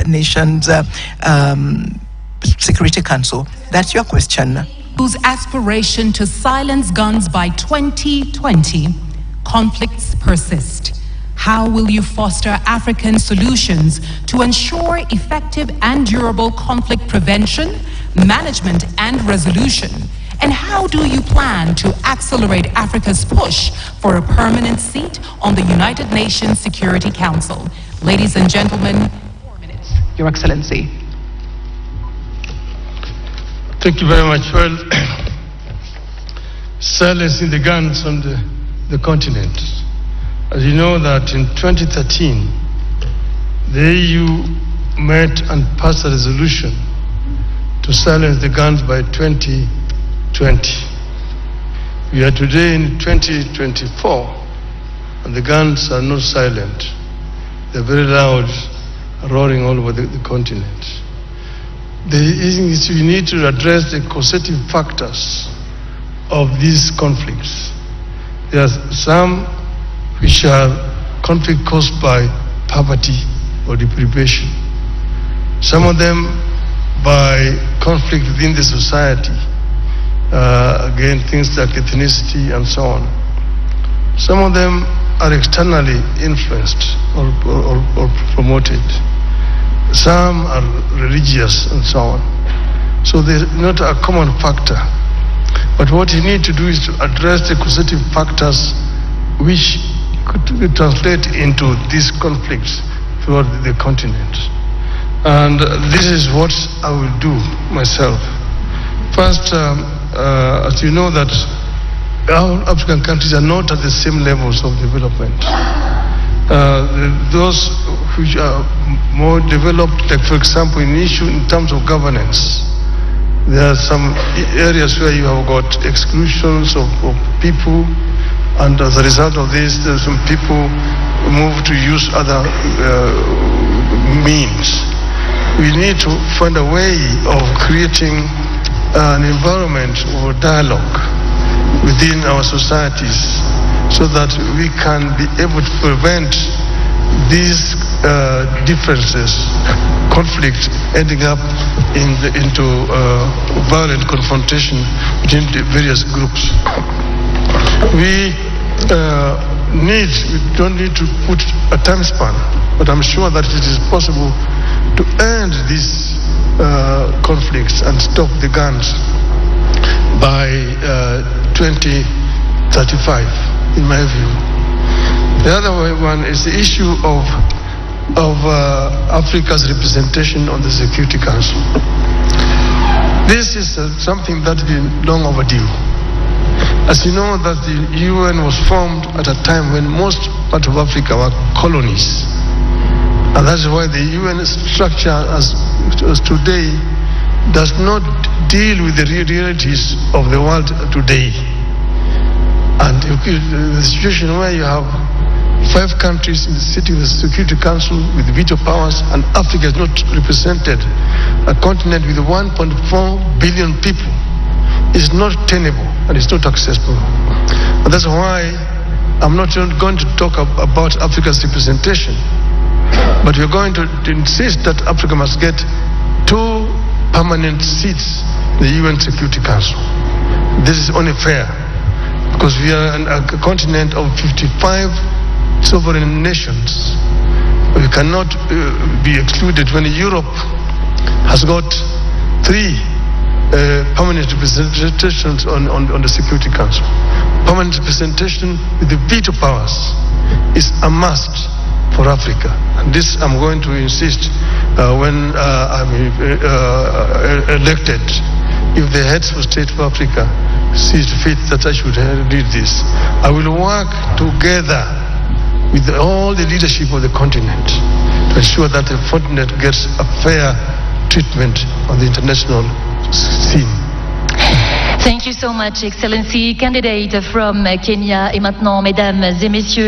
Nations Security Council. That's your question. Whose aspiration to silence guns by 2020, conflicts persist. How will you foster African solutions to ensure effective and durable conflict prevention, management, and resolution? And how do you plan to accelerate Africa's push for a permanent seat on the United Nations Security Council? Ladies and gentlemen, 4 minutes, Your Excellency. Thank you very much. Well, silencing the guns on the continent. As you know that in 2013, the AU met and passed a resolution to silence the guns by 2020. We are today in 2024, and the guns are not silent. They're very loud, roaring all over the continent. The issue is we need to address the causative factors of these conflicts. There are some which are conflict caused by poverty or deprivation. Some of them by conflict within the society, again things like ethnicity and so on. Some of them are externally influenced or promoted. Some are religious and so on. So they're not a common factor. But what you need to do is to address the causative factors which could translate into these conflicts throughout the continent. And this is what I will do myself. First, as you know that all African countries are not at the same levels of development. Those which are more developed, like for example in terms of governance, there are some areas where you have got exclusions of people, and as a result of this, there are some people move to use other means. We need to find a way of creating an environment or dialogue within our societies so that we can be able to prevent these differences, conflict ending up into violent confrontation between the various groups. We don't need to put a time span, but I'm sure that it is possible to end these conflicts and stop the guns by 2035, in my view. The other one is the issue of Africa's representation on the Security Council. This is something that's been long overdue. As you know that the UN was formed at a time when most parts of Africa were colonies. And that's why the UN structure as today does not deal with the realities of the world today. And the situation where you have 5 countries sitting in the Security Council with veto powers and Africa is not represented, a continent with 1.4 billion people, is not tenable and it's not accessible. And that's why I'm not going to talk about Africa's representation, but we're going to insist that Africa must get 2 permanent seats in the UN Security Council. This is only fair, because we are a continent of 55 sovereign nations. We cannot be excluded when Europe has got 3 permanent representations on the Security Council. Permanent representation with the veto powers is a must for Africa. And this I'm going to insist when I'm elected. If the heads of state for Africa sees fit that I should lead this, I will work together with all the leadership of the continent to ensure that the continent gets a fair treatment on the international scene. Thank you so much, Excellency. Candidate from Kenya. Et maintenant, mesdames et messieurs,